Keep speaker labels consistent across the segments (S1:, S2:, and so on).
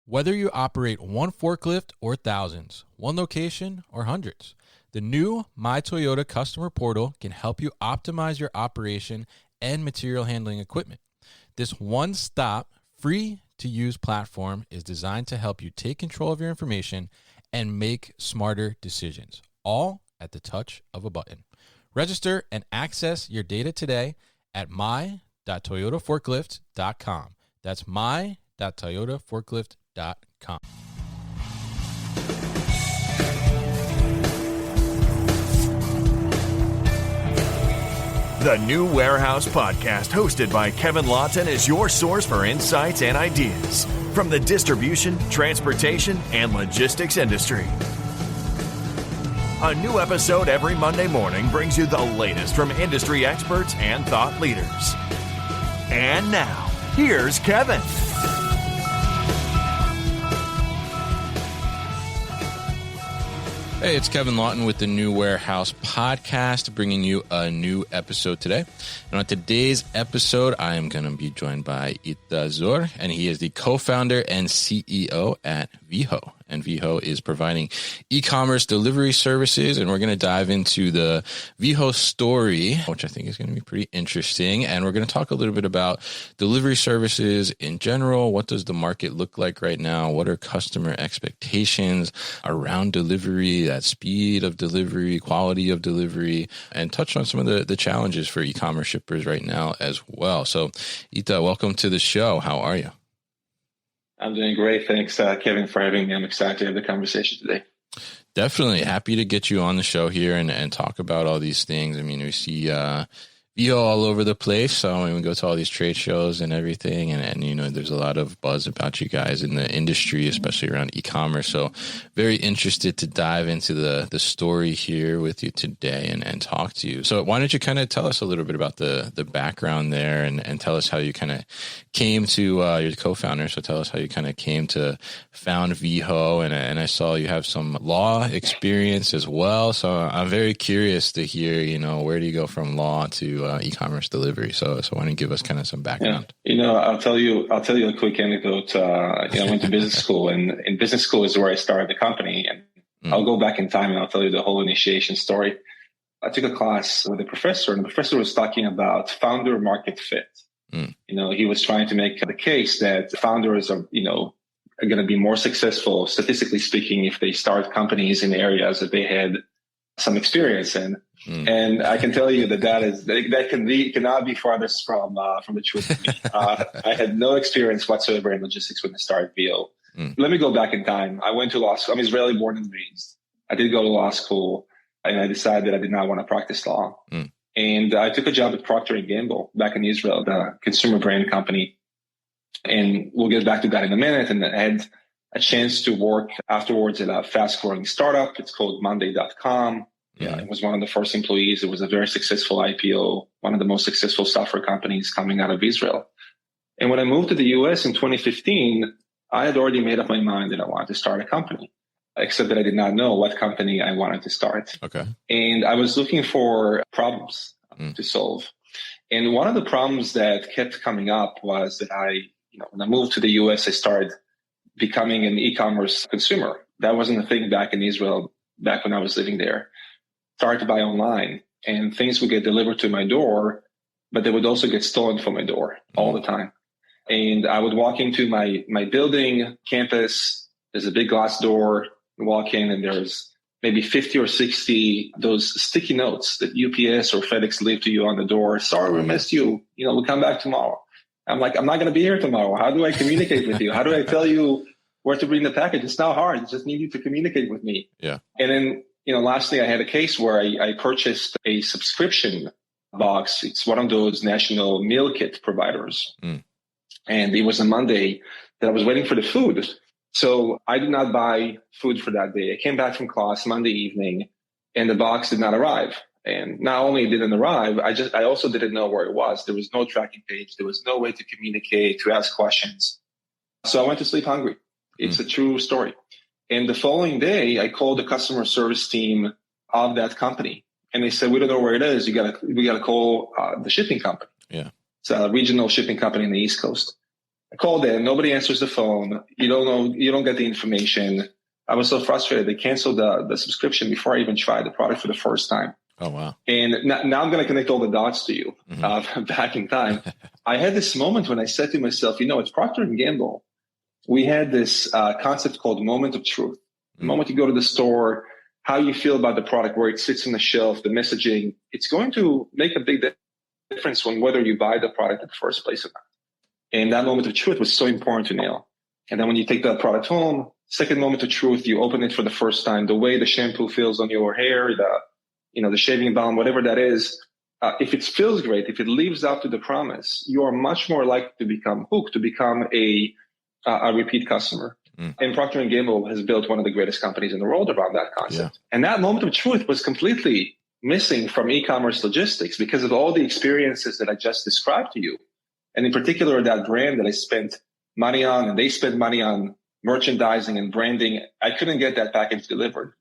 S1: Whether you operate one forklift or thousands, one location or hundreds, the new My Toyota customer portal can help you optimize your operation and material handling equipment. This one-stop, free-to-use platform is designed to help you take control of your information and make smarter decisions, all at the touch of a button. Register and access your data today at my.toyotaforklift.com. That's my.toyotaforklift.com.
S2: The New Warehouse Podcast, hosted by Kevin Lawton, is your source for insights and ideas from the distribution, transportation, and logistics industry. A new episode every Monday morning brings you the latest from industry experts and thought leaders. And now, here's Kevin.
S1: Hey, it's Kevin Lawton with the New Warehouse Podcast, bringing you a new episode today. And on today's episode, I am going to be joined by Itamar Zur, and he is the co-founder and CEO at Veho. And Veho is providing e-commerce delivery services, and we're going to dive into the Veho story, which I think is going to be pretty interesting. And we're going to talk a little bit about delivery services in general. What does the market look like right now? What are customer expectations around delivery, that speed of delivery, quality of delivery, and touch on some of the challenges for e-commerce shippers right now as well. So, Ita, welcome to the show. How are you?
S3: I'm doing great. Thanks, Kevin, for having me. I'm excited to have the conversation today.
S1: Definitely happy to get you on the show here and talk about all these things. I mean, we see Veho all over the place. So when we go to all these trade shows and everything, and you know, there's a lot of buzz about you guys in the industry, especially around e-commerce. So very interested to dive into the story here with you today and talk to you. So why don't you kind of tell us a little bit about the background there and tell us how you kind of came to, you're the co-founder. So tell us how you kind of came to found Veho. And I saw you have some law experience as well. So I'm very curious to hear, you know, where do you go from law to e-commerce delivery? So why don't you give us kind of some background?
S3: Yeah. You know, I'll tell you a quick anecdote. I went to business school, and in business school is where I started the company. And I'll go back in time and I'll tell you the whole initiation story. I took a class with a professor, and the professor was talking about founder market fit. You know, he was trying to make the case that founders are going to be more successful, statistically speaking, if they start companies in areas that they had some experience in. And I can tell you that cannot be farthest from the truth for me. I had no experience whatsoever in logistics when I started Veho. Let me go back in time. I went to law school. I'm Israeli born and raised. I did go to law school, and I decided that I did not want to practice law. And I took a job at Procter & Gamble back in Israel, the consumer brand company. And we'll get back to that in a minute. And I had a chance to work afterwards at a fast-growing startup. It's called Monday.com. Yeah, I was one of the first employees. It was a very successful IPO, one of the most successful software companies coming out of Israel. And when I moved to the US in 2015, I had already made up my mind that I wanted to start a company, except that I did not know what company I wanted to start.
S1: Okay.
S3: And I was looking for problems to solve. And one of the problems that kept coming up was that when I moved to the US, I started becoming an e-commerce consumer. That wasn't a thing back in Israel, back when I was living there. Started to buy online, and things would get delivered to my door, but they would also get stolen from my door all the time. And I would walk into my building campus. There's a big glass door. Walk in, and there's maybe 50 or 60 those sticky notes that UPS or FedEx leave to you on the door. Sorry, we missed you. We'll come back tomorrow. I'm like, I'm not going to be here tomorrow. How do I communicate with you? How do I tell you where to bring the package? It's not hard. I just need you to communicate with me.
S1: Yeah.
S3: And then, lastly, I had a case where I purchased a subscription box. It's one of those national meal kit providers. And it was a Monday that I was waiting for the food. So I did not buy food for that day. I came back from class Monday evening, and the box did not arrive. And not only it didn't arrive, I also didn't know where it was. There was no tracking page. There was no way to communicate, to ask questions. So I went to sleep hungry. It's a true story. And the following day, I called the customer service team of that company, and they said, "We don't know where it is. We got to call the shipping company."
S1: Yeah,
S3: it's a regional shipping company in the East Coast. I called in, nobody answers the phone. You don't know, you don't get the information. I was so frustrated. They canceled the subscription before I even tried the product for the first time.
S1: Oh, wow.
S3: And now I'm going to connect all the dots to you back in time. I had this moment when I said to myself, it's Procter & Gamble. We had this concept called moment of truth. The moment you go to the store, how you feel about the product, where it sits on the shelf, the messaging, it's going to make a big difference on whether you buy the product in the first place or not. And that moment of truth was so important to nail. And then when you take that product home, second moment of truth, you open it for the first time, the way the shampoo feels on your hair, the shaving balm, whatever that is, if it feels great, if it lives up to the promise, you are much more likely to become hooked, to become a repeat customer. And Procter & Gamble has built one of the greatest companies in the world around that concept. Yeah. And that moment of truth was completely missing from e-commerce logistics because of all the experiences that I just described to you. And in particular, that brand that I spent money on and they spent money on merchandising and branding, I couldn't get that package delivered.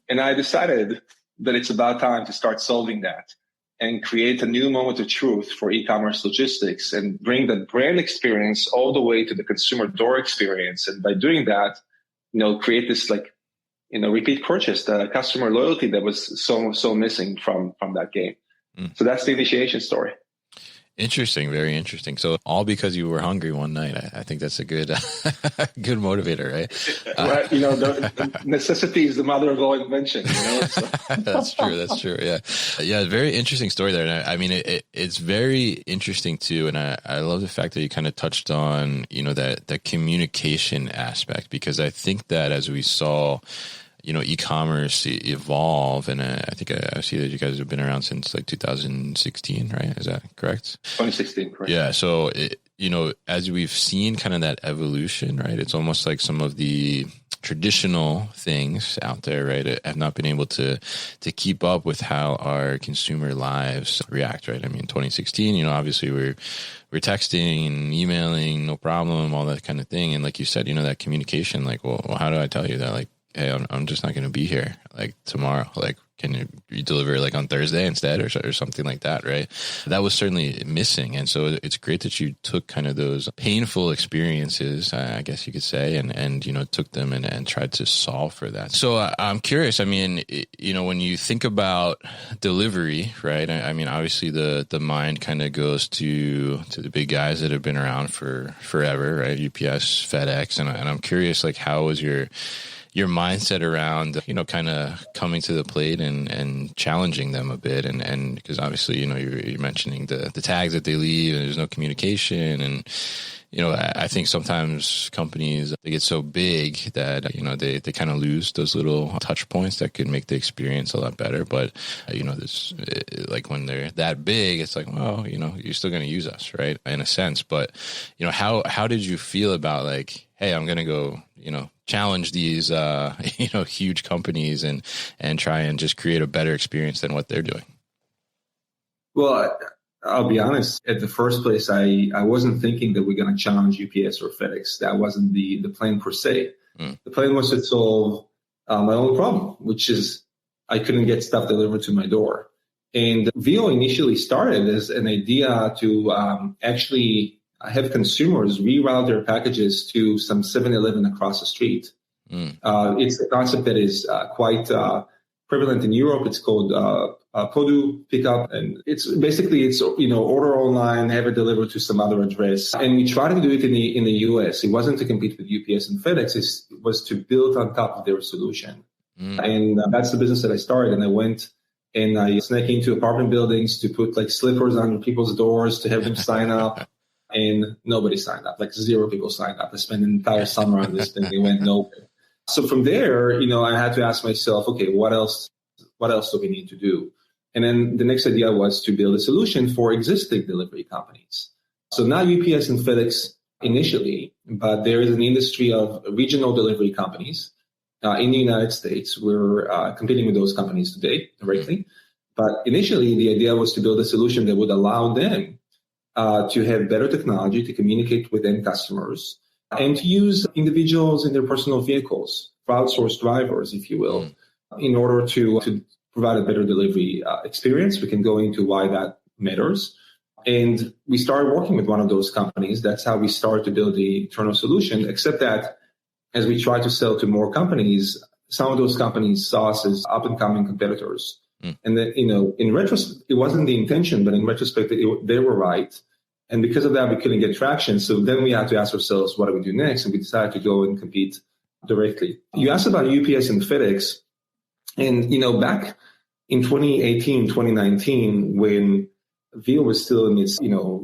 S3: And I decided that it's about time to start solving that and create a new moment of truth for e-commerce logistics and bring the brand experience all the way to the consumer door experience. And by doing that, create this repeat purchase, the customer loyalty that was so missing from that game. So that's the initiation story.
S1: Interesting. Very interesting. So all because you were hungry one night. I think that's a good, good motivator, right?
S3: Right. The necessity is the mother of all invention. So.
S1: That's true. That's true. Yeah. Yeah. Very interesting story there. And I mean, it's very interesting too. And I love the fact that you kind of touched on, that communication aspect, because I think that as we saw, e-commerce evolve, and I think I see that you guys have been around since 2016, right? Is that correct?
S3: 2016, correct.
S1: Yeah. So, as we've seen kind of that evolution, right? It's almost like some of the traditional things out there, right, have not been able to keep up with how our consumer lives react, right? I mean, 2016, obviously we're texting and emailing, no problem, all that kind of thing. And like you said, that communication, well, how do I tell you that? Hey, I'm just not going to be here tomorrow. Can you deliver on Thursday instead or something like that, right? That was certainly missing. And so it's great that you took kind of those painful experiences, I guess you could say, and took them and tried to solve for that. So I'm curious, I mean, when you think about delivery, right? I mean, obviously the mind kind of goes to the big guys that have been around for forever, right? UPS, FedEx. And I'm curious, how was your mindset around, kind of coming to the plate and challenging them a bit. And because obviously, you're mentioning the tags that they leave and there's no communication. And, I think sometimes companies, they get so big that, they kind of lose those little touch points that could make the experience a lot better. But, this, when they're that big, it's well, you're still going to use us, right? In a sense. But, how did you feel about hey, I'm going to go, challenge these, huge companies and try and just create a better experience than what they're doing?
S3: Well, I'll be honest. At the first place, I wasn't thinking that we're going to challenge UPS or FedEx. That wasn't the plan per se. The plan was to solve my own problem, which is I couldn't get stuff delivered to my door. And Veho initially started as an idea to actually have consumers reroute their packages to some 7-Eleven across the street. It's a concept that is quite prevalent in Europe. It's called Podu pickup, and it's order online, have it delivered to some other address. And we tried to do it in the US. It wasn't to compete with UPS and FedEx. It was to build on top of their solution. And that's the business that I started. And I went and I snuck into apartment buildings to put slippers on people's doors to have them sign up. And nobody signed up, 0 people signed up. I spent an entire summer on this thing. It went nowhere. So from there, I had to ask myself, okay, what else do we need to do? And then the next idea was to build a solution for existing delivery companies. So not UPS and FedEx initially, but there is an industry of regional delivery companies in the United States. We're competing with those companies today directly. But initially, the idea was to build a solution that would allow them to have better technology to communicate with end customers and to use individuals in their personal vehicles, crowdsourced drivers, if you will, in order to provide a better delivery experience. We can go into why that matters. And we started working with one of those companies. That's how we started to build the internal solution, except that as we tried to sell to more companies, some of those companies saw us as up-and-coming competitors. And then, in retrospect, it wasn't the intention, but in retrospect, they were right. And because of that, we couldn't get traction. So then we had to ask ourselves, what do we do next? And we decided to go and compete directly. You asked about UPS and FedEx. And, back in 2018, 2019, when Veho was still in its,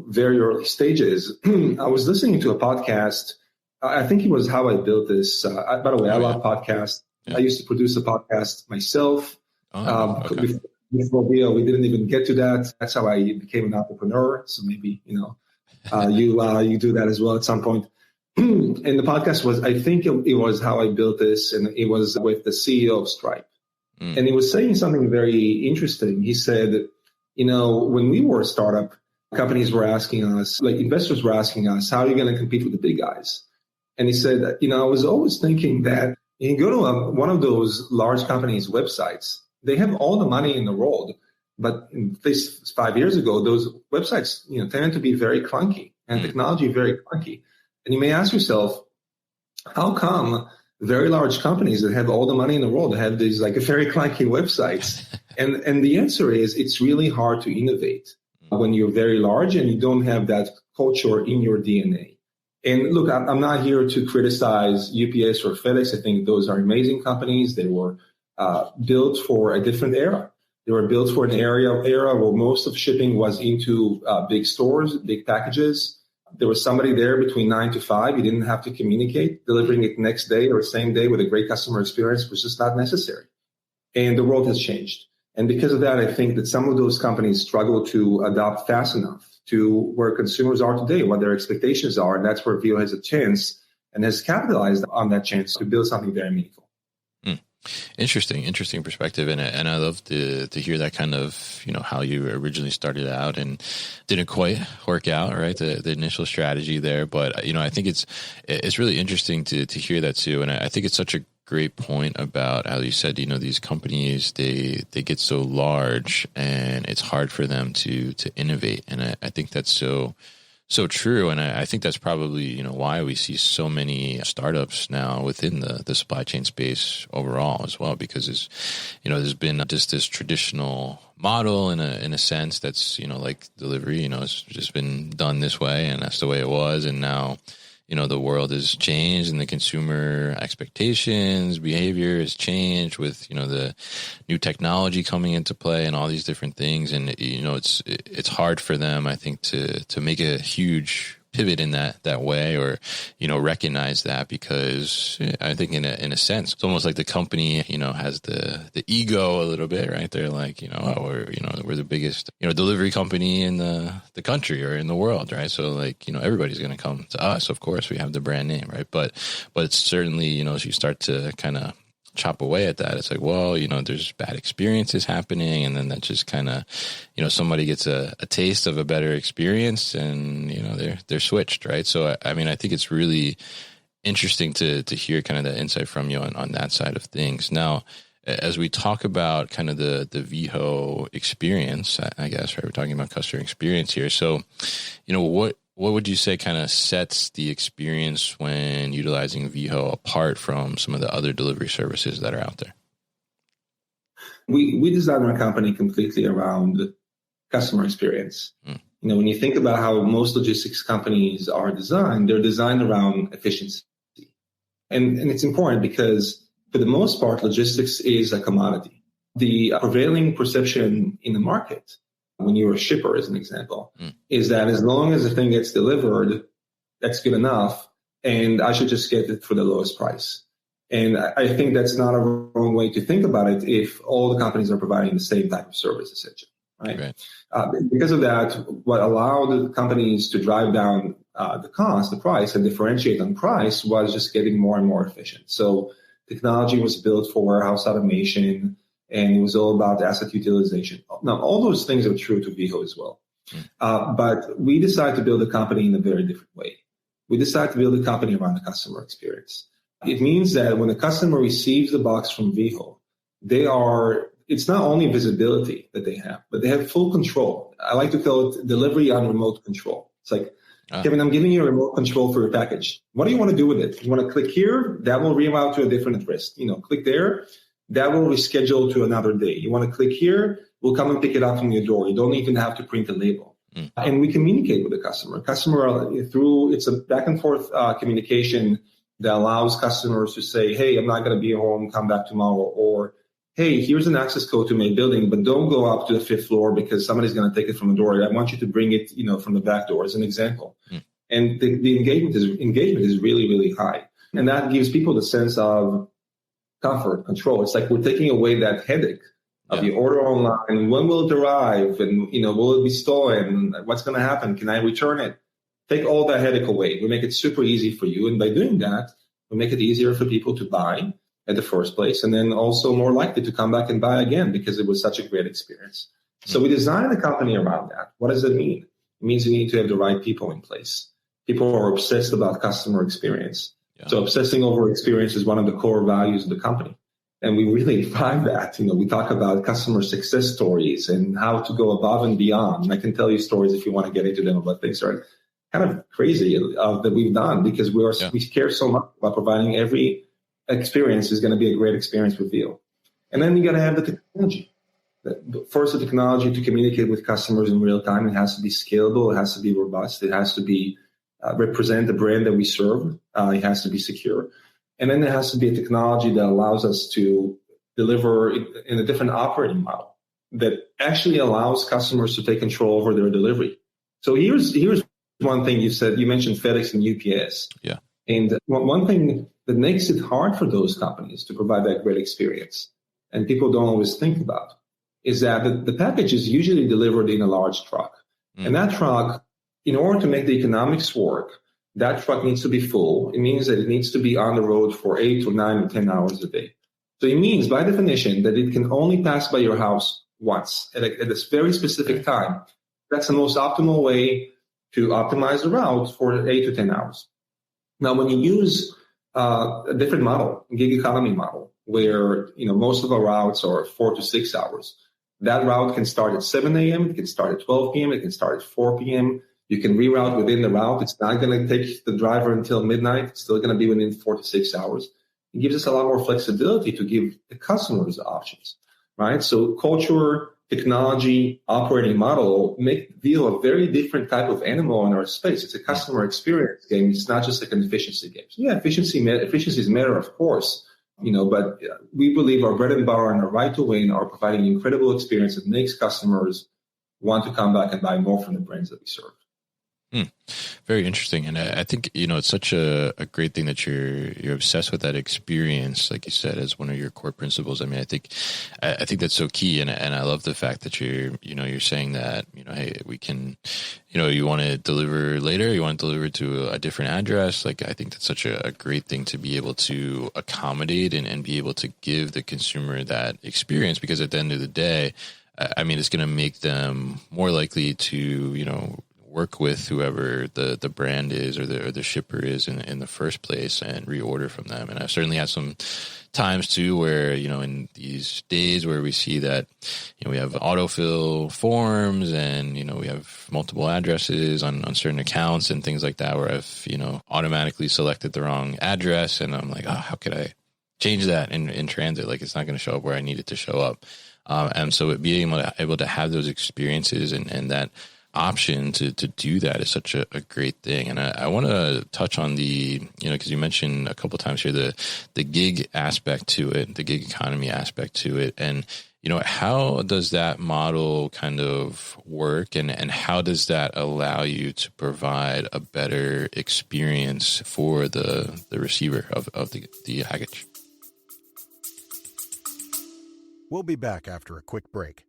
S3: very early stages, I was listening to a podcast. I think it was How I Built This. By the way, I love podcasts. Yeah. I used to produce a podcast myself. Okay. Before Veho, we didn't even get to that. That's how I became an entrepreneur. So maybe, you do that as well at some point. And the podcast was, I think it was How I Built This, and it was with the CEO of Stripe. And he was saying something very interesting. He said, when we were a startup, companies were asking us, like investors were asking us, how are you going to compete with the big guys? And he said, I was always thinking that you go to one of those large companies' websites, they have all the money in the world, but at least 5 years ago, those websites, tended to be very clunky and technology very clunky. And you may ask yourself, how come very large companies that have all the money in the world have these like very clunky websites? And the answer is it's really hard to innovate when you're very large and you don't have that culture in your DNA. And look, I'm not here to criticize UPS or FedEx. I think those are amazing companies. They were built for a different era. They were built for an era where most of shipping was into big stores, big packages. There was somebody there between 9 to 5. You didn't have to communicate. Delivering it next day or same day with a great customer experience was just not necessary. And the world has changed. And because of that, I think that some of those companies struggle to adopt fast enough to where consumers are today, what their expectations are. And that's where Veho has a chance and has capitalized on that chance to build something very meaningful.
S1: Interesting perspective. And I love to hear that kind of, how you originally started out and didn't quite work out, right? The initial strategy there. But, I think it's really interesting to hear that too. And I think it's such a great point about how you said, these companies, they get so large and it's hard for them to innovate. And I think that's so true. And I think that's probably, why we see so many startups now within the supply chain space overall as well, because there's been just this traditional model in a sense that's, like delivery, it's just been done this way and that's the way it was. And now, the world has changed and the consumer expectations, behavior has changed with, the new technology coming into play and all these different things. And, it's hard for them, I think, to make a huge pivot in that way or, recognize that, because I think in a sense, it's almost like the company, has the ego a little bit, right? They're like, we're the biggest, delivery company in the country or in the world, right? So like, everybody's going to come to us. Of course, we have the brand name, right? But it's certainly, as you start to kind of chop away at that, it's like, well, there's bad experiences happening, and then that just kind of, somebody gets a taste of a better experience, and they're switched, right? So I think it's really interesting to hear kind of the insight from you on that side of things. Now, as we talk about kind of the Veho experience, I guess, right? We're talking about customer experience here. So, what would you say kind of sets the experience when utilizing Veho apart from some of the other delivery services that are out there?
S3: We designed our company completely around customer experience. When you think about how most logistics companies are designed, they're designed around efficiency. And it's important because for the most part, logistics is a commodity. The prevailing perception in the market, when you're a shipper, as an example, is that as long as the thing gets delivered, that's good enough, and I should just get it for the lowest price. And I think that's not a wrong way to think about it if all the companies are providing the same type of service, essentially, right? Because of that, what allowed the companies to drive down the price, and differentiate on price was just getting more and more efficient. So technology was built for warehouse automation, and it was all about asset utilization. Now, all those things are true to Veho as well. But we decided to build a company in a very different way. We decided to build a company around the customer experience. It means that when a customer receives the box from Veho, they are
S4: it's not only visibility that they have, but they have full control. I like to call it delivery on remote control. It's like, Kevin, I'm giving you a remote control for your package. What do you want to do with it? You want to click here? That will reroute to a different address. Click there. That will reschedule to another day. You want to click here? We'll come and pick it up from your door. You don't even have to print a label. And we communicate with the customer. It's a back and forth communication that allows customers to say, hey, I'm not going to be home, come back tomorrow. Or, hey, here's an access code to my building, but don't go up to the 5th floor because somebody's going to take it from the door. I want you to bring it, from the back door as an example. And the engagement is really, really high. And that gives people the sense of comfort, control. It's like we're taking away that headache of the order online. When will it arrive? And, will it be stolen? What's going to happen? Can I return it? Take all that headache away. We make it super easy for you. And by doing that, we make it easier for people to buy at the first place, and then also more likely to come back and buy again because it was such a great experience. So we designed the company around that. What does it mean? It means you need to have the right people in place. People are obsessed about customer experience. Yeah. So obsessing over experience is one of the core values of the company. And we really find that, we talk about customer success stories and how to go above and beyond. And I can tell you stories if you want to get into them about things that are kind of crazy that we've done because we care so much about providing every experience is going to be a great experience with Veho. And then you got to have the technology. First, the technology to communicate with customers in real time. It has to be scalable. It has to be robust. It has to be represent the brand that we serve. It has to be secure. And then there has to be a technology that allows us to deliver in a different operating model that actually allows customers to take control over their delivery. So here's one thing you said. You mentioned FedEx and UPS.
S1: Yeah.
S4: And one thing that makes it hard for those companies to provide that great experience, and people don't always think about, is that the package is usually delivered in a large truck. And that truck, in order to make the economics work, that truck needs to be full. It means that it needs to be on the road for 8 or 9 or 10 hours a day. So it means, by definition, that it can only pass by your house once at this very specific time. That's the most optimal way to optimize the route for 8 to 10 hours. Now, when you use a different model, gig economy model, where most of our routes are 4 to 6 hours, that route can start at 7 a.m., it can start at 12 p.m., it can start at 4 p.m. You can reroute within the route. It's not going to take the driver until midnight. It's still going to be within 4 to 6 hours. It gives us a lot more flexibility to give the customers options, right? So culture, technology, operating model make Veho a very different type of animal in our space. It's a customer experience game. It's not just like an efficiency game. So yeah, efficiencies matter, of course, but we believe our bread and butter and our right to win are providing an incredible experience that makes customers want to come back and buy more from the brands that we serve.
S1: Very interesting. And I think, it's such a great thing that you're obsessed with that experience, like you said, as one of your core principles. I mean, I think that's so key. And I love the fact that you're saying that, hey, we can, you want to deliver later, you want to deliver to a different address. Like, I think that's such a great thing to be able to accommodate and be able to give the consumer that experience, because at the end of the day, I mean, it's going to make them more likely to, work with whoever the brand is or the shipper is in the first place and reorder from them. And I've certainly had some times too where, in these days where we see that, we have autofill forms and, we have multiple addresses on certain accounts and things like that where I've, automatically selected the wrong address and I'm like, oh, how could I change that in transit? Like, it's not going to show up where I need it to show up. And so being able to have those experiences and that option to do that is such a great thing. And I want to touch on because you mentioned a couple of times here the gig aspect to it, the gig economy aspect to it. And, how does that model kind of work and how does that allow you to provide a better experience for the receiver of the package?
S5: We'll be back after a quick break.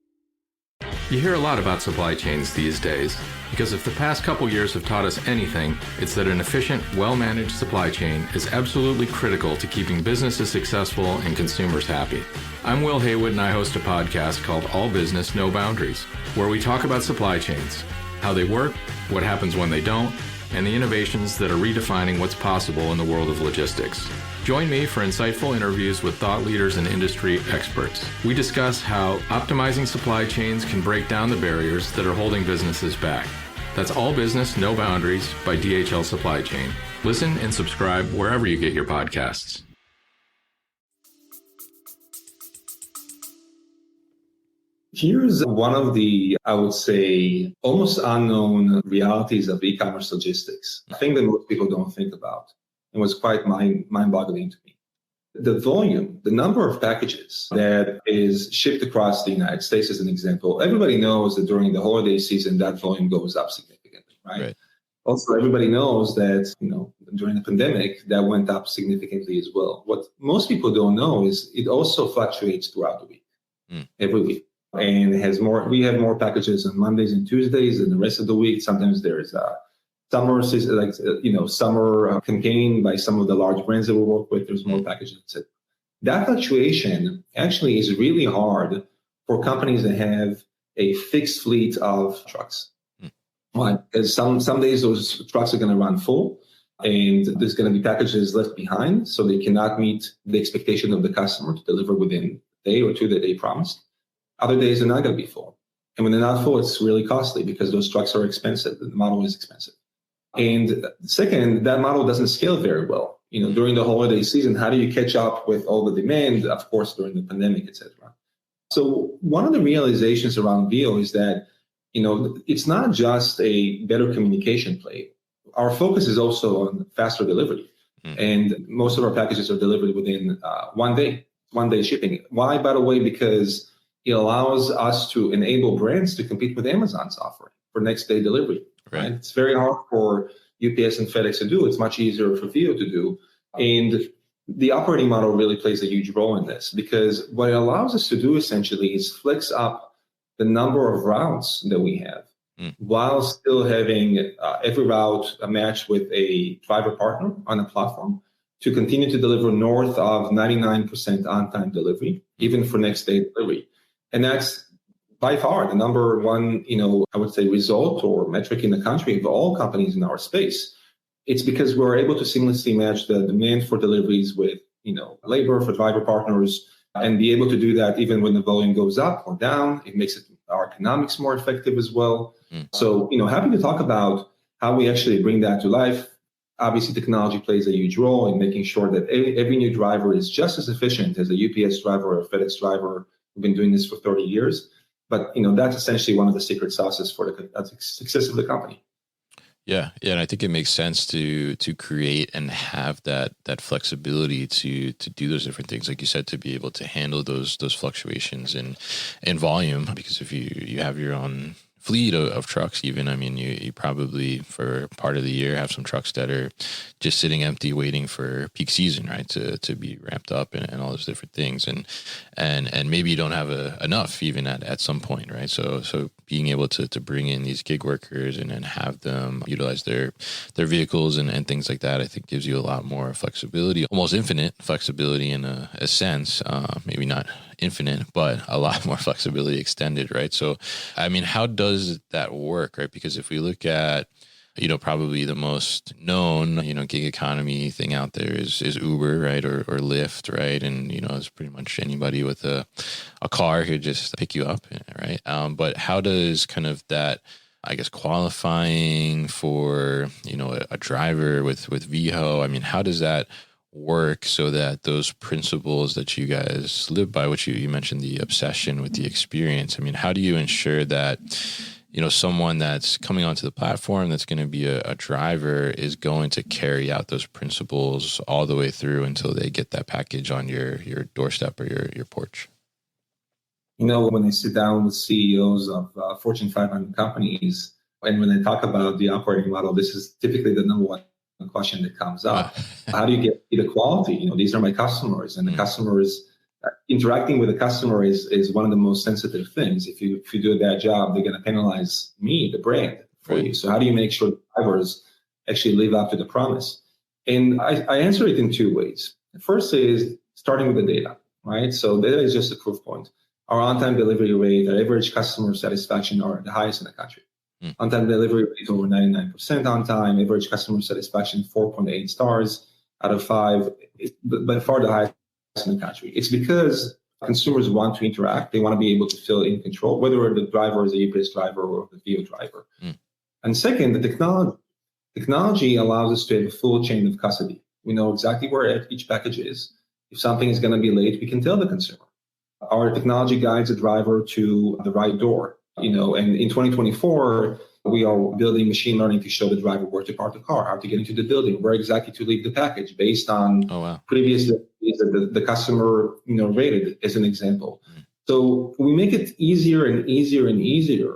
S6: You hear a lot about supply chains these days, because if the past couple years have taught us anything, it's that an efficient, well-managed supply chain is absolutely critical to keeping businesses successful and consumers happy. I'm Will Haywood, and I host a podcast called All Business, No Boundaries, where we talk about supply chains, how they work, what happens when they don't, and the innovations that are redefining what's possible in the world of logistics. Join me for insightful interviews with thought leaders and industry experts. We discuss how optimizing supply chains can break down the barriers that are holding businesses back. That's All Business, No Boundaries by DHL Supply Chain. Listen and subscribe wherever you get your podcasts.
S4: Here's one of the, I would say, almost unknown realities of e-commerce logistics. A thing that most people don't think about, and was quite mind-boggling to me. The volume, the number of packages that is shipped across the United States, as an example, everybody knows that during the holiday season, that volume goes up significantly, right? Also, everybody knows that, during the pandemic, that went up significantly as well. What most people don't know is it also fluctuates throughout the week, every week. And we have more packages on Mondays and Tuesdays than the rest of the week. Sometimes there's a summer season, summer campaign by some of the large brands that we work with. There's more packages. etc. That fluctuation actually is really hard for companies that have a fixed fleet of trucks. Why? Because some days those trucks are going to run full, and there's going to be packages left behind, so they cannot meet the expectation of the customer to deliver within a day or two that they promised. Other days they're not going to be full. And when they're not full, it's really costly because those trucks are expensive. The model is expensive. And second, that model doesn't scale very well. During the holiday season, how do you catch up with all the demand, of course, during the pandemic, et cetera? So one of the realizations around Veho is that, it's not just a better communication play. Our focus is also on faster delivery. And most of our packages are delivered within 1 day shipping. Why, by the way? Because it allows us to enable brands to compete with Amazon's offering for next day delivery. Right? It's very hard for UPS and FedEx to do. It's much easier for Veho to do. And the operating model really plays a huge role in this, because what it allows us to do essentially is flex up the number of routes that we have while still having every route matched with a driver partner on a platform to continue to deliver north of 99% on-time delivery, even for next day delivery. And that's by far the number one, I would say, result or metric in the country of all companies in our space. It's because we're able to seamlessly match the demand for deliveries with, labor for driver partners, and be able to do that even when the volume goes up or down. It makes our economics more effective as well. So, happy to talk about how we actually bring that to life. Obviously, technology plays a huge role in making sure that every new driver is just as efficient as a UPS driver or a FedEx driver. We've been doing this for 30 years. But, that's essentially one of the secret sauces for the success of the company.
S1: Yeah. And I think it makes sense to create and have that flexibility to do those different things, like you said, to be able to handle those fluctuations in volume. Because if you have your own fleet of trucks, even, you probably for part of the year have some trucks that are just sitting empty waiting for peak season, right, to be ramped up and all those different things, and maybe you don't have enough even at some point, right? So being able to bring in these gig workers and have them utilize their vehicles and things like that, I think gives you a lot more flexibility, almost infinite flexibility in a sense, maybe not infinite, but a lot more flexibility extended, right? So, how does that work, right? Because if we look at, probably the most known, gig economy thing out there is Uber, right? Or Lyft, right? And, it's pretty much anybody with a car could just pick you up, right? But how does kind of that, I guess, qualifying for, a driver with Veho, how does that work so that those principles that you guys live by, which you mentioned, the obsession with the experience, how do you ensure that, someone that's coming onto the platform that's going to be a driver is going to carry out those principles all the way through until they get that package on your doorstep or your porch?
S4: When I sit down with CEOs of Fortune 500 companies, and when I talk about the operating model, this is typically the number one question that comes up. How do you get the quality? These are my customers, and the customers, interacting with the customer is one of the most sensitive things. If you do a bad job, they're going to penalize me, the brand, for you. So how do you make sure drivers actually live up to the promise? And I answer it in two ways. The first is starting with the data, right? So data is just a proof point. Our on-time delivery rate, our average customer satisfaction are the highest in the country. On-time delivery rate over 99% on time, average customer satisfaction 4.8 stars. out of 5, by far the highest in the country. It's because consumers want to interact. They want to be able to feel in control, whether the driver is a UPS driver or the Veho driver. And second, the technology allows us to have a full chain of custody. We know exactly where each package is. If something is going to be late, we can tell the consumer. Our technology guides the driver to the right door. And in 2024, we are building machine learning to show the driver where to park the car, how to get into the building, where exactly to leave the package based on previous that the customer rated, as an example. So we make it easier and easier and easier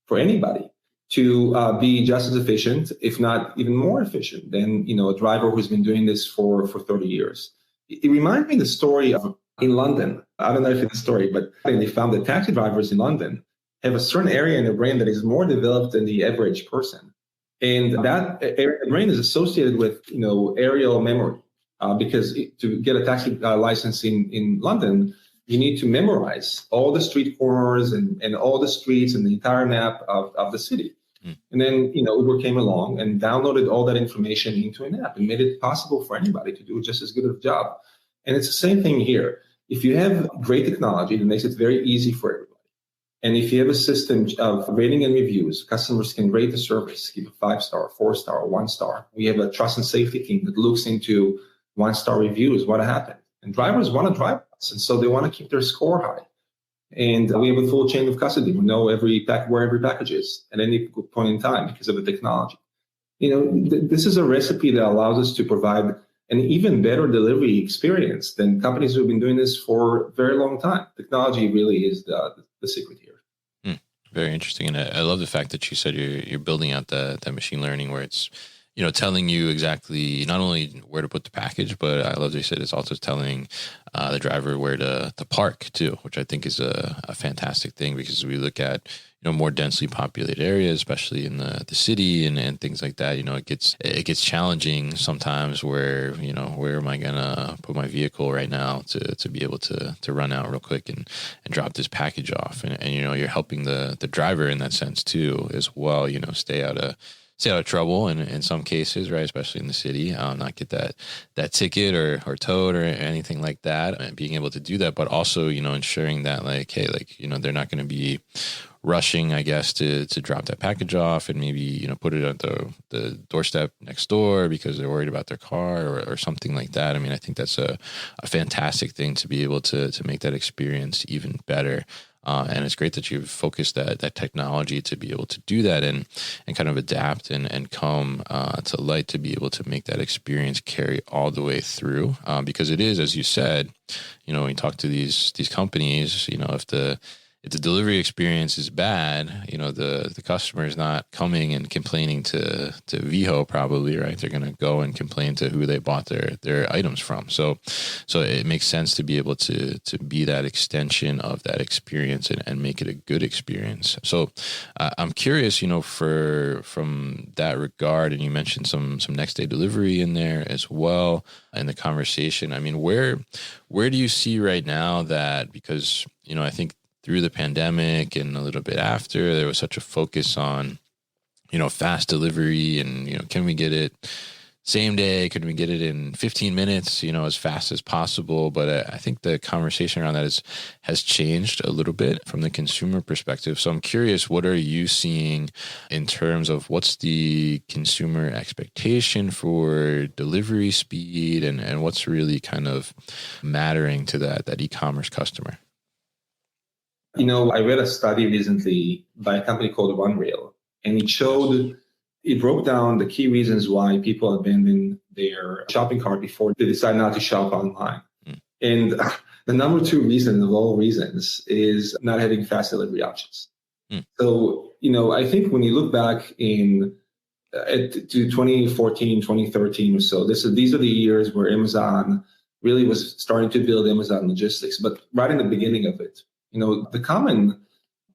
S4: for anybody to be just as efficient, if not even more efficient than a driver who's been doing this for 30 years. It reminds me of the story of in London. I don't know if it's a story, but they found that taxi drivers in London have a certain area in the brain that is more developed than the average person. And that area of the brain is associated with, aerial memory. Because to get a taxi license in London, you need to memorize all the street corners and all the streets and the entire map of the city. And then, Uber came along and downloaded all that information into an app and made it possible for anybody to do just as good of a job. And it's the same thing here. If you have great technology, it makes it very easy for everybody. And if you have a system of rating and reviews, customers can rate the service, give a 5-star, 4-star, 1-star. We have a trust and safety team that looks into 1-star reviews, what happened. And drivers want to drive us, and so they want to keep their score high. And we have a full chain of custody. We know where every package is at any point in time because of the technology. This is a recipe that allows us to provide an even better delivery experience than companies who have been doing this for a very long time. Technology really is the secret here.
S1: Very interesting. And I love the fact that you said you're building out that machine learning where it's, telling you exactly not only where to put the package, but I love that you said it's also telling the driver where to park too, which I think is a fantastic thing because we look at, more densely populated areas, especially in the city and things like that. It gets challenging sometimes where, where am I going to put my vehicle right now to be able to run out real quick and drop this package off. And you're helping the driver in that sense too, as well, stay out of trouble in some cases, right? Especially in the city, not get that ticket or towed or anything like that, and being able to do that, but also, ensuring that they're not going to be rushing, I guess, to drop that package off and maybe, put it at the doorstep next door because they're worried about their car or something like that. I mean, I think that's a fantastic thing to be able to make that experience even better. And it's great that you've focused that technology to be able to do that and kind of adapt and come to light to be able to make that experience carry all the way through. Because it is, as you said, when you talk to these companies, if the delivery experience is bad, the customer is not coming and complaining to Veho probably, right? They're going to go and complain to who they bought their items from. So it makes sense to be able to be that extension of that experience and make it a good experience. So I'm curious, from that regard, and you mentioned some next day delivery in there as well in the conversation. I mean, where do you see right now that, because, I think through the pandemic and a little bit after, there was such a focus on, fast delivery and, can we get it same day? Could we get it in 15 minutes, as fast as possible? But I think the conversation around that has changed a little bit from the consumer perspective. So I'm curious, what are you seeing in terms of what's the consumer expectation for delivery speed and what's really kind of mattering to that e-commerce customer?
S4: I read a study recently by a company called OneRail, and it broke down the key reasons why people abandon their shopping cart before they decide not to shop online. And the number 2 reason of all reasons is not having fast delivery options. So, I think when you look back to 2014, 2013 or so, these are the years where Amazon really was starting to build Amazon logistics, but right in the beginning of it. The common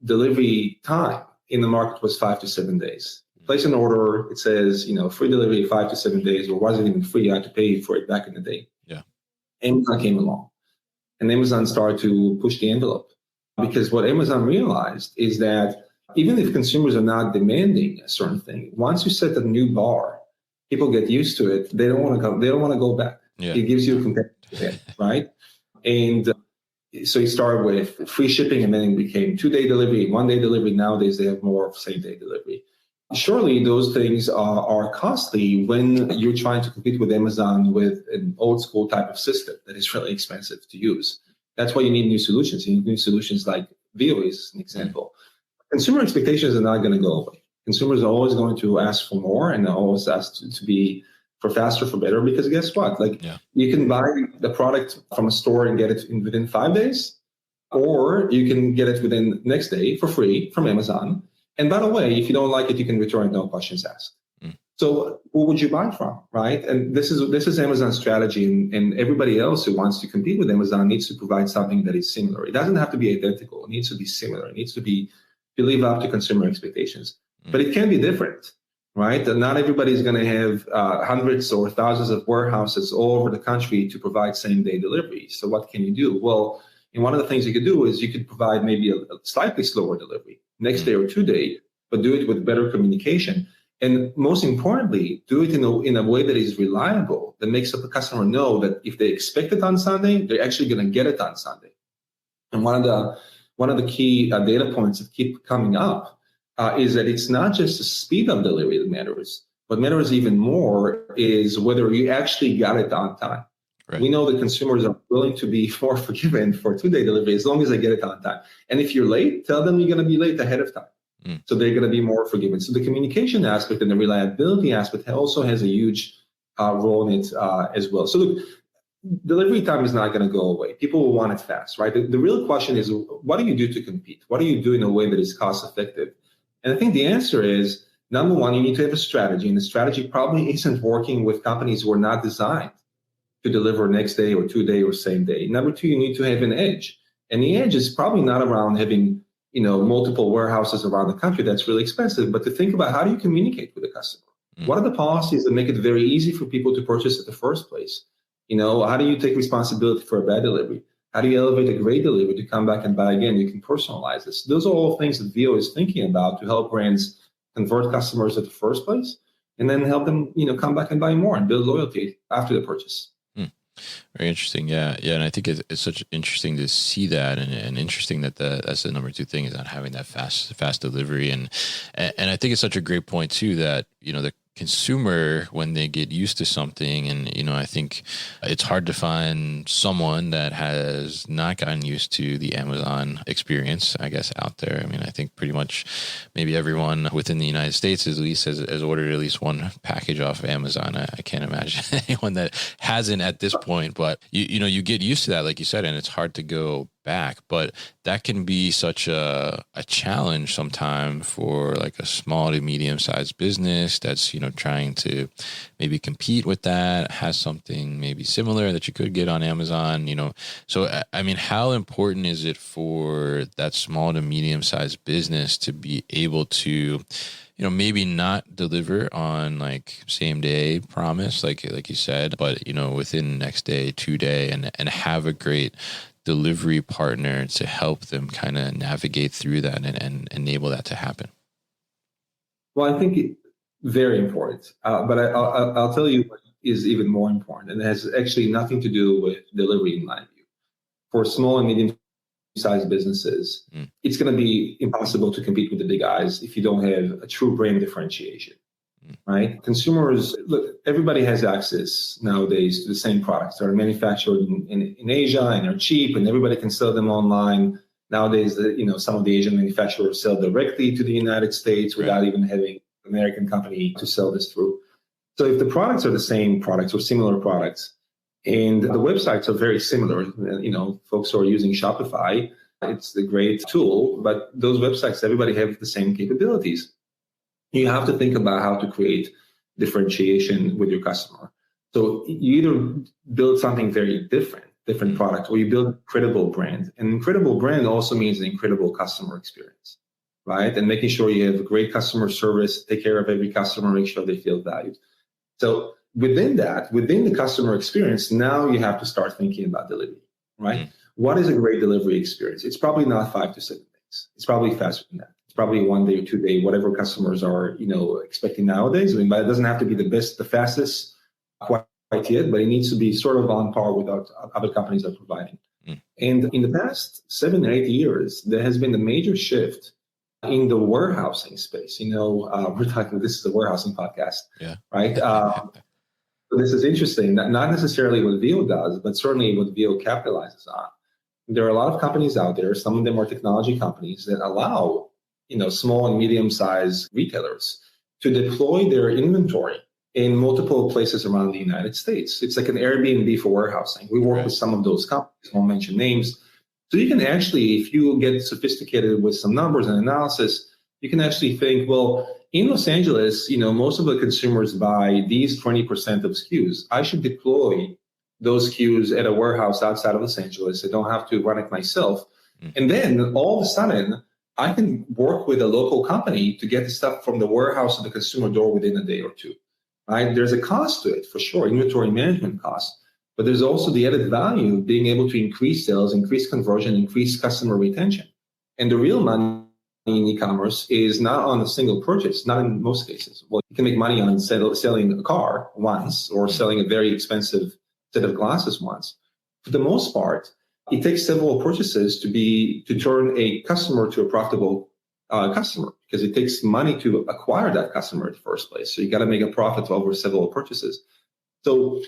S4: delivery time in the market was 5 to 7 days. Place an order, it says, free delivery 5 to 7 days, or wasn't even free. I had to pay for it back in the day. Yeah. Amazon came along, and Amazon started to push the envelope because what Amazon realized is that even if consumers are not demanding a certain thing, once you set a new bar, people get used to it. They don't want to come. They don't want to go back.
S1: Yeah.
S4: It gives you a competitive edge, right? And so it started with free shipping, and then it became 2-day delivery, 1-day delivery. Nowadays, they have more of same-day delivery. Surely those things are costly when you're trying to compete with Amazon with an old school type of system that is really expensive to use. That's why you need new solutions. You need new solutions like Veho is an example. Consumer expectations are not going to go away. Consumers are always going to ask for more, and always ask to be for faster, for better, because guess what? You can buy the product from a store and get it within 5 days, or you can get it within next day for free from Amazon. And by the way, if you don't like it, you can return it, no questions asked. So who would you buy from, right? And this is Amazon's strategy, and everybody else who wants to compete with Amazon needs to provide something that is similar. It doesn't have to be identical. It needs to be similar. It needs to live up to consumer expectations. But it can be different, right? And not everybody is going to have hundreds or thousands of warehouses all over the country to provide same-day delivery. So what can you do? Well, and one of the things you could do is you could provide maybe a slightly slower delivery, next day or 2-day, but do it with better communication. And most importantly, do it in a way that is reliable, that makes the customer know that if they expect it on Sunday, they're actually going to get it on Sunday. And one of the key data points that keep coming up is that it's not just the speed of delivery that matters. What matters even more is whether you actually got it on time. Right. We know that consumers are willing to be more forgiven for 2-day delivery as long as they get it on time. And if you're late, tell them you're going to be late ahead of time. So they're going to be more forgiving. So the communication aspect and the reliability aspect also has a huge role in it as well. So look, delivery time is not going to go away. People will want it fast, right? The real question is, what do you do to compete? What do you do in a way that is cost effective? And I think the answer is, number one, you need to have a strategy. And the strategy probably isn't working with companies who are not designed to deliver next day or 2-day or same day. Number two, you need to have an edge. And the edge is probably not around having multiple warehouses around the country. That's really expensive. But to think about, how do you communicate with the customer? What are the policies that make it very easy for people to purchase in the first place? How do you take responsibility for a bad delivery? How do you elevate a great delivery to come back and buy again? You can personalize this. Those are all things that Veho is thinking about to help brands convert customers at the first place, and then help them, come back and buy more and build loyalty after the purchase.
S1: Very interesting. Yeah. And I think it's such interesting to see that, and interesting that that's the number two thing, is not having that fast delivery. And I think it's such a great point too, that, the consumer, when they get used to something, and, I think it's hard to find someone that has not gotten used to the Amazon experience, I guess, out there. I mean, I think pretty much maybe everyone within the United States at least has ordered at least one package off of Amazon. I can't imagine anyone that hasn't at this point, but you get used to that, like you said, and it's hard to go back. But that can be such a challenge sometimes for like a small to medium sized business that's trying to maybe compete with that, has something maybe similar that you could get on Amazon. So I mean, how important is it for that small to medium sized business to be able to maybe not deliver on like same day promise, like you said, but within next day, 2-day, and have a great delivery partner to help them kind of navigate through that and enable that to happen?
S4: Well, I think very important, but I'll tell you what is even more important, and it has actually nothing to do with delivery in my view. For small and medium-sized businesses, it's going to be impossible to compete with the big guys if you don't have a true brand differentiation. Right? Consumers, look, everybody has access nowadays to the same products that are manufactured in Asia, and are cheap, and everybody can sell them online. Nowadays, some of the Asian manufacturers sell directly to the United States without even having an American company to sell this through. So if the products are the same products or similar products, and the websites are very similar, folks who are using Shopify, it's a great tool, but those websites, everybody have the same capabilities. You have to think about how to create differentiation with your customer. So you either build something very different product, or you build a credible brand. An incredible brand also means an incredible customer experience, right? And making sure you have great customer service, take care of every customer, make sure they feel valued. So within the customer experience, now you have to start thinking about delivery, right? What is a great delivery experience? It's probably not 5 to 7 days. It's probably faster than that. probably 1 day or 2 day, whatever customers are, expecting nowadays. I mean, but it doesn't have to be the best, the fastest quite yet, but it needs to be sort of on par with what other companies are providing. And in the past 7 or 8 years, there has been a major shift in the warehousing space. We're talking, this is a warehousing podcast, right? So this is interesting, not necessarily what Veho does, but certainly what Veho capitalizes on. There are a lot of companies out there, some of them are technology companies that allow, small and medium-sized retailers to deploy their inventory in multiple places around the United States. It's like an Airbnb for warehousing. We work with some of those companies, I won't mention names. So you can actually, if you get sophisticated with some numbers and analysis, you can actually think, well, in Los Angeles, most of the consumers buy these 20% of SKUs. I should deploy those SKUs at a warehouse outside of Los Angeles. I don't have to run it myself. And then all of a sudden, I can work with a local company to get the stuff from the warehouse to the consumer door within a day or two. Right? There's a cost to it for sure, inventory management cost, but there's also the added value of being able to increase sales, increase conversion, increase customer retention. And the real money in e-commerce is not on a single purchase, not in most cases. Well, you can make money on selling a car once or selling a very expensive set of glasses once. For the most part, it takes several purchases to turn a customer to a profitable customer, because it takes money to acquire that customer in the first place. So you got to make a profit over several purchases. So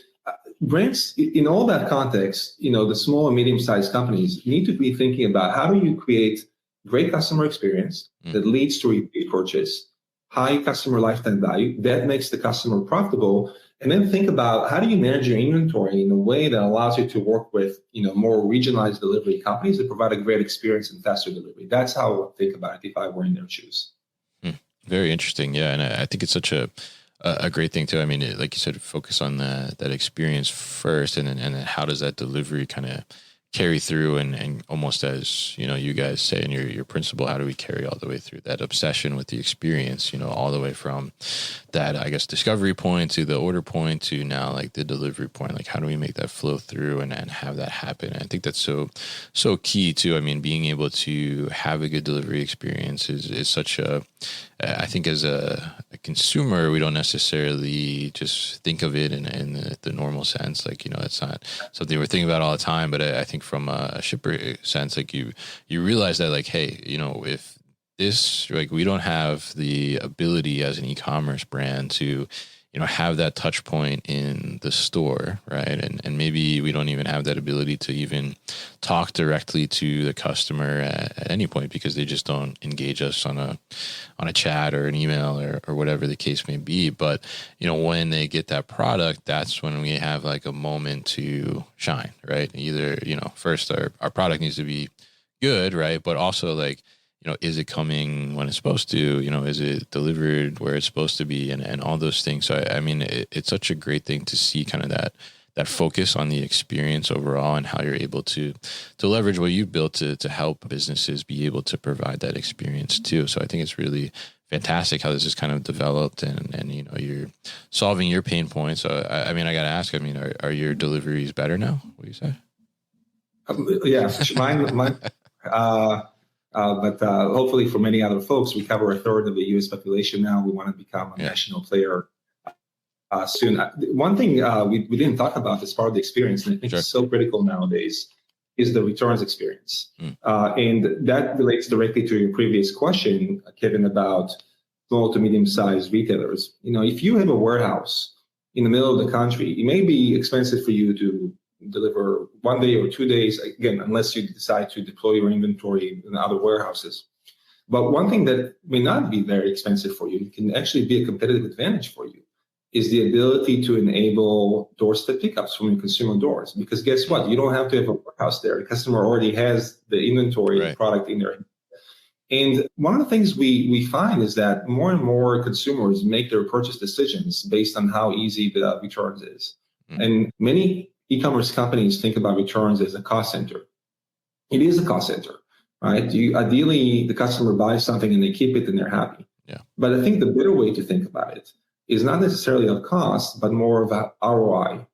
S4: brands, in all that context, the small and medium-sized companies need to be thinking about how do you create great customer experience that leads to repeat purchase, high customer lifetime value, that makes the customer profitable, and then think about how do you manage your inventory in a way that allows you to work with, more regionalized delivery companies that provide a great experience and faster delivery. That's how I would think about it if I were in their shoes.
S1: Very interesting. Yeah. And I think it's such a great thing too. I mean, like you said, focus on that experience first, and then how does that delivery kind of carry through, and almost as you guys say in your principle, how do we carry all the way through that obsession with the experience, all the way from that, I guess, discovery point to the order point to now like the delivery point. Like, how do we make that flow through and have that happen? And I think that's so key too. I mean, being able to have a good delivery experience is such I think as a consumer, we don't necessarily just think of it in the normal sense. Like, it's not something we're thinking about all the time, but I think from a shipper sense, like you realize that, like, hey, if this, like, we don't have the ability as an e-commerce brand to, have that touch point in the store, right? And maybe we don't even have that ability to even talk directly to the customer at any point, because they just don't engage us on a chat or an email or whatever the case may be. But, when they get that product, that's when we have like a moment to shine, right? Either, first our product needs to be good, right? But also, like, is it coming when it's supposed to, is it delivered where it's supposed to be, and all those things. So, I mean, it's such a great thing to see kind of that focus on the experience overall, and how you're able to leverage what you've built to help businesses be able to provide that experience too. So I think it's really fantastic how this is kind of developed, and you're solving your pain points. So, I mean, I got to ask, I mean, are your deliveries better now? What do you say?
S4: Yeah, mine, but hopefully for many other folks, we cover a third of the U.S. population now. We want to become a national player soon. One thing we didn't talk about as part of the experience, and I think it's so critical nowadays, is the returns experience. And that relates directly to your previous question, Kevin, about small to medium-sized retailers. If you have a warehouse in the middle of the country, it may be expensive for you to deliver 1 day or 2 days, again, unless you decide to deploy your inventory in other warehouses. But one thing that may not be very expensive for you, it can actually be a competitive advantage for you, is the ability to enable doorstep pickups from your consumer doors. Because guess what? You don't have to have a warehouse there. The customer already has the inventory and product in there. And one of the things we find is that more and more consumers make their purchase decisions based on how easy the returns is. And many e-commerce companies think about returns as a cost center. It is a cost center, right? Ideally, the customer buys something and they keep it and they're happy.
S1: Yeah.
S4: But I think the better way to think about it is not necessarily of cost, but more of a ROI.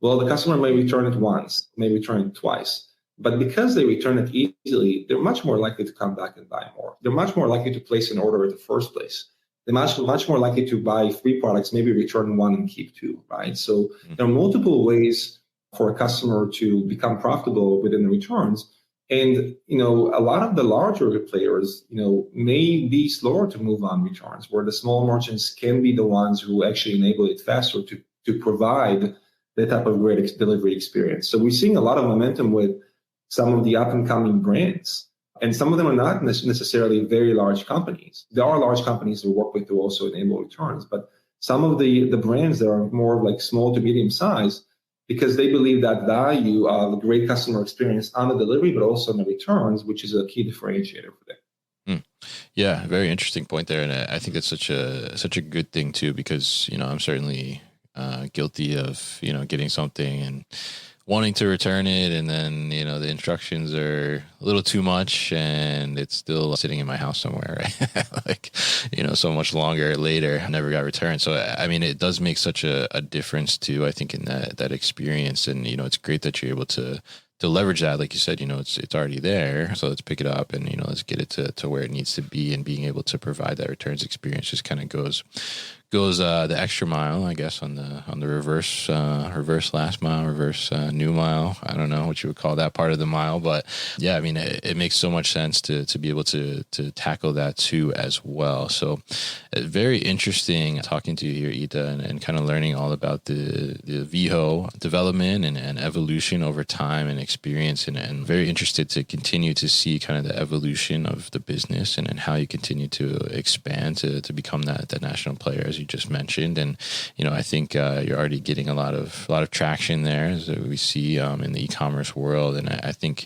S4: Well, the customer may return it once, may return it twice. But because they return it easily, they're much more likely to come back and buy more. They're much more likely to place an order in the first place. They're much more likely to buy 3 products, maybe return 1 and keep 2, right? So there are multiple ways for a customer to become profitable within the returns. And, a lot of the larger players, may be slower to move on returns, where the small merchants can be the ones who actually enable it faster to provide that type of great delivery experience. So we're seeing a lot of momentum with some of the up-and-coming brands. And some of them are not necessarily very large companies. There are large companies we work with to also enable returns, but some of the brands that are more like small to medium size, because they believe that value of a great customer experience on the delivery, but also on the returns, which is a key differentiator for them.
S1: Yeah, very interesting point there, and I think that's such a good thing too, because I'm certainly guilty of getting something and wanting to return it, and then the instructions are a little too much and it's still sitting in my house somewhere, right? Like so much longer later, I never got returned. So I mean, it does make such a difference too, I think, in that experience. And it's great that you're able to leverage that. Like you said, it's already there, so let's pick it up and let's get it to where it needs to be. And being able to provide that returns experience just kind of goes the extra mile, I guess, on the reverse last mile, reverse new mile. I don't know what you would call that part of the mile, but yeah, I mean, it makes so much sense to be able to tackle that too as well. So very interesting talking to you here, Ita, and kind of learning all about the Veho development and evolution over time and experience, and very interested to continue to see kind of the evolution of the business and how you continue to expand to become that national player, as you just mentioned. And I think you're already getting a lot of traction there, as we see in the e-commerce world. And I think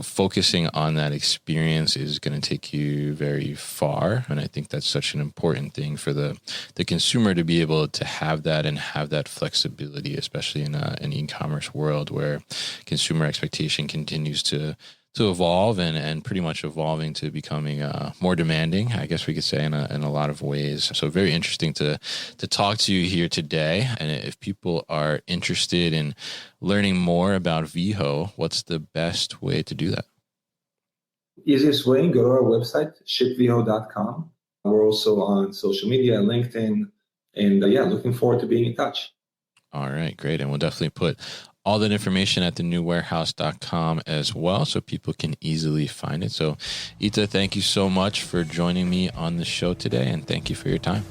S1: focusing on that experience is going to take you very far. And I think that's such an important thing for the consumer to be able to have that and have that flexibility, especially in an e-commerce world where consumer expectation continues to evolve and pretty much evolving to becoming more demanding, I guess we could say, in a lot of ways. So very interesting to talk to you here today. And if people are interested in learning more about Veho, what's the best way to do that?
S4: Easiest way, go to our website, shipveho.com. We're also on social media, LinkedIn, and looking forward to being in touch.
S1: All right, great. And we'll definitely put all that information at thenewwarehouse.com as well, so people can easily find it. So, Ita, thank you so much for joining me on the show today, and thank you for your time.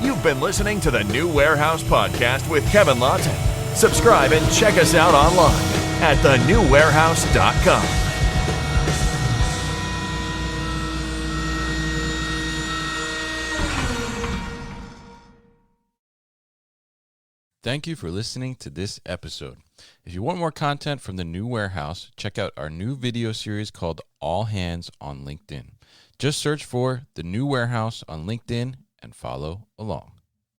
S2: You've been listening to the New Warehouse Podcast with Kevin Lawton. Subscribe and check us out online at thenewwarehouse.com.
S1: Thank you for listening to this episode. If you want more content from the New Warehouse, check out our new video series called All Hands on LinkedIn. Just search for the New Warehouse on LinkedIn and follow along.